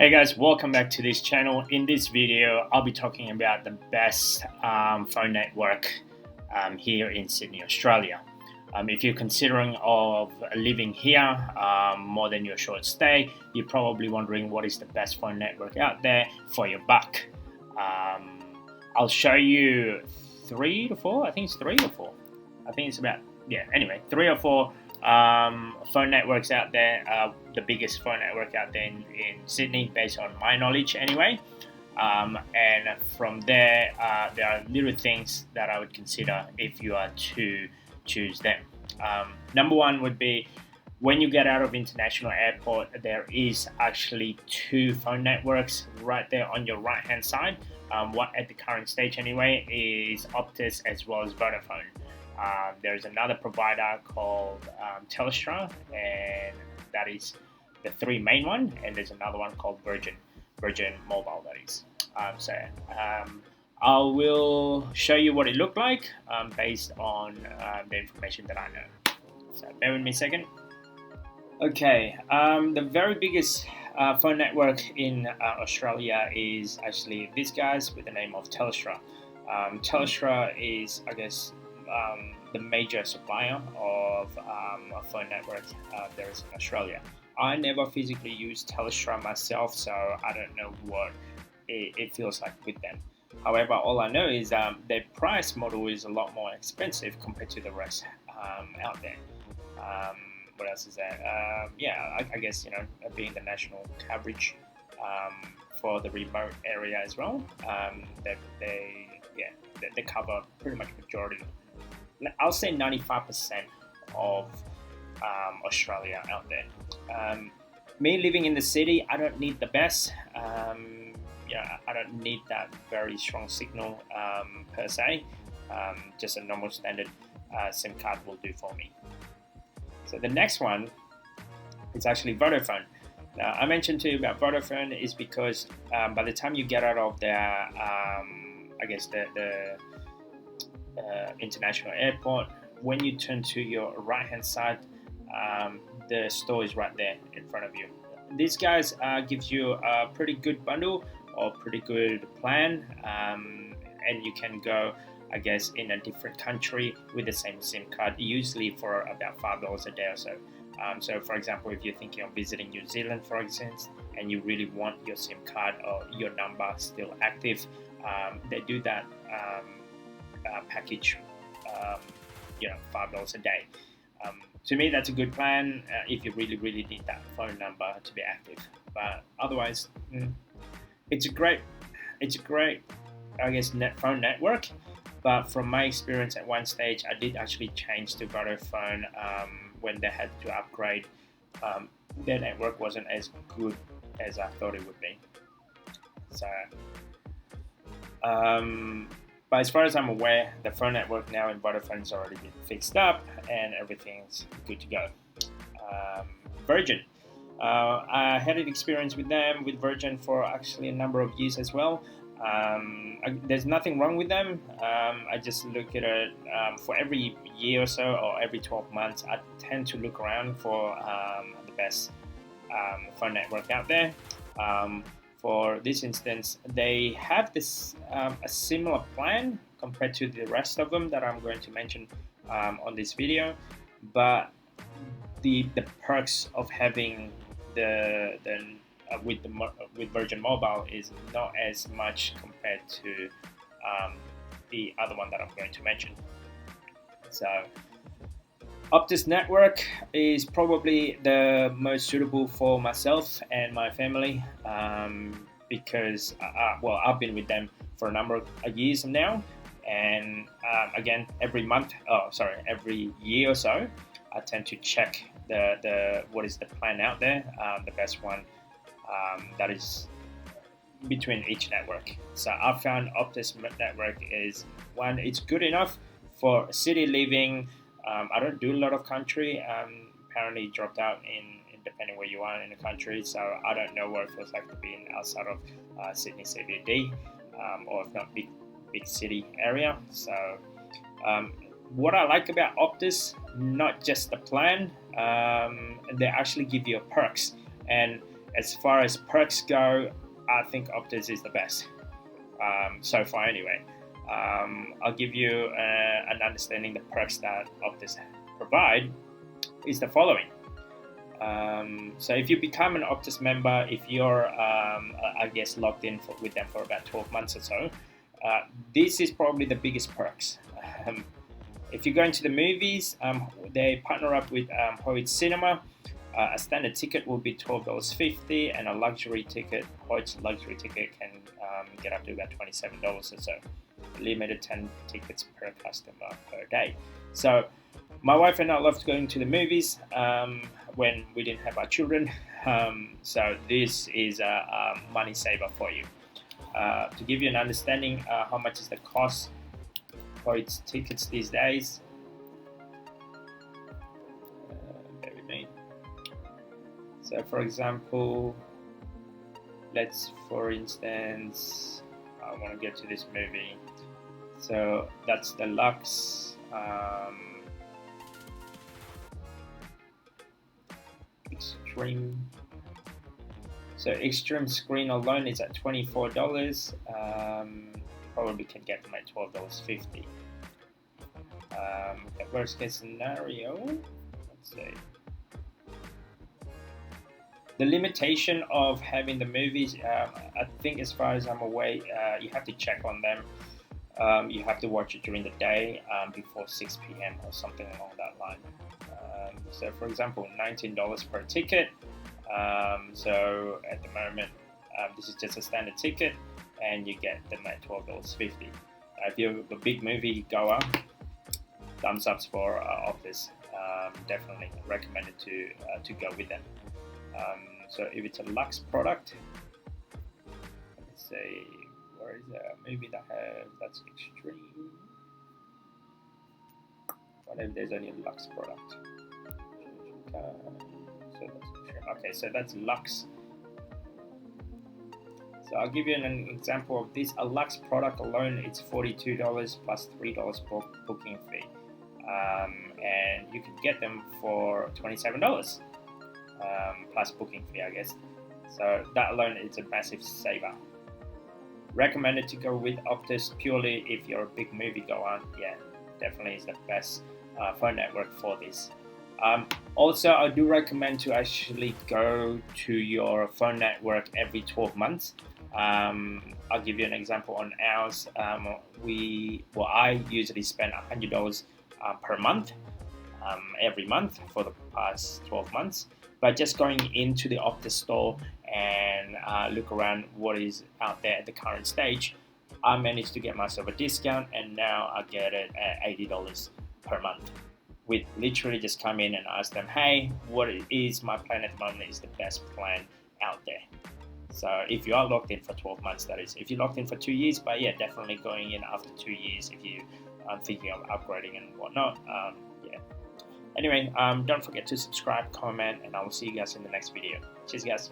Hey guys, welcome back to this channel. In this video, I'll be talking about the best phone network here in Sydney, Australia. If you're considering of living here more than your short stay, you're probably wondering what is the best phone network out there for your buck. I'll show you 3 to 4. I think it's 3 or 4. I think it's about, anyway, 3 or 4 phone networks out there, the biggest phone network out there in Sydney, based on my knowledge anyway. And from there, there are little things that I would consider if you are to choose them. Number one would be, when you get out of international airport, there is actually 2 phone networks right there on your right hand side. One at the current stage anyway is Optus as well as Vodafone. There's another provider called Telstra, and that is the 3 main one, and there's another one called Virgin Mobile, that is. I will show you what it looked like based on the information that I know. So bear with me a second. Okay, the very biggest phone network in Australia is actually these guys with the name of Telstra. Telstra is, I guess, the major supplier of a phone network there is in Australia. I never physically use Telstra myself, so I don't know what it feels like with them. However, all I know is their price model is a lot more expensive compared to the rest out there. What else is that? I guess, being the national coverage for the remote area as well, they cover pretty much majority. I'll say 95% of Australia out there. Me living in the city, I don't need the best. I don't need that very strong signal per se. Just a normal standard SIM card will do for me. So the next one is actually Vodafone. Now, I mentioned to you about Vodafone is because by the time you get out of the international airport, when you turn to your right hand side, the store is right there in front of you. These guys gives you a pretty good bundle or pretty good plan, and you can go, I guess, in a different country with the same SIM card, usually for about $5 a day or so. So for example, if you're thinking of visiting New Zealand, for instance, and you really want your SIM card or your number still active, they do that package, $5 a day. To me, that's a good plan if you really need that phone number to be active. But otherwise, it's a great, I guess, phone network. But from my experience, at one stage, I did actually change to Vodafone when they had to upgrade. Their network wasn't as good as I thought it would be. So, but as far as I'm aware, the phone network now in Vodafone's already been fixed up and everything's good to go. Virgin. I had an experience with them, with Virgin, for actually a number of years as well. There's nothing wrong with them. I just look at it for every year or so, or every 12 months, I tend to look around for the best phone network out there. For this instance, they have this a similar plan compared to the rest of them that I'm going to mention on this video, but the perks of having with Virgin Mobile is not as much compared to the other one that I'm going to mention. So Optus network is probably the most suitable for myself and my family because I've been with them for a number of years now, and again, every year or so, I tend to check what is the plan out there, the best one that is between each network. So I found Optus network is one, it's good enough for city living. I don't do a lot of country. Apparently dropped out in depending where you are in the country, so I don't know what it feels like to be outside of Sydney CBD, or if not big city area. So what I like about Optus, not just the plan, they actually give you perks, and As far as perks go, I think Optus is the best so far anyway. I'll give you an understanding the perks that Optus provide is the following. So if you become an Optus member, if you're I guess logged in with them for about 12 months or so, this is probably the biggest perks. If you're going to the movies, they partner up with Hoyt Cinema. A standard ticket will be $12.50, and a luxury ticket, Hoyt's luxury ticket, can get up to about $27 or so. Limited 10 tickets per customer per day. So my wife and I loved going to the movies when we didn't have our children. So this is a money saver for you. To give you an understanding, how much is the cost for its tickets these days? Bear with me. So for example, let's, for instance, I want to get to this movie. So that's the Lux Extreme. So Extreme screen alone is at $24. Probably can get them at $12.50. Worst case scenario, let's see. The limitation of having the movies, I think as far as I'm aware, you have to check on them. You have to watch it during the day before 6 p.m. or something along that line. So for example, $19 per ticket. So at the moment, this is just a standard ticket, and you get them at $12.50. If you're a big movie goer, thumbs ups for Optus. Definitely recommended to go with them. So if it's a Lux product, let's say, where is a movie that has that's Extreme? What if there's only a Lux product? So that's Extreme. Okay, so that's Lux. So I'll give you an example of this. A Lux product alone, it's $42 plus $3 booking fee, and you can get them for $27 plus booking fee, I guess. So that alone is a massive saver. Recommended to go with Optus purely if you're a big movie goer. Yeah, definitely is the best phone network for this. Also, I do recommend to actually go to your phone network every 12 months. I'll give you an example on ours. I usually spend $100 per month, every month for the past 12 months. But just going into the Optus store and look around what is out there at the current stage, I managed to get myself a discount, and now I get it at $80 per month. With literally just come in and ask them, hey, what is my plan at the moment is the best plan out there. So if you are locked in for 12 months, that is. If you're locked in for 2 years, but yeah, definitely going in after 2 years if you are thinking of upgrading and whatnot. Yeah. Anyway, don't forget to subscribe, comment, and I will see you guys in the next video. Cheers, guys.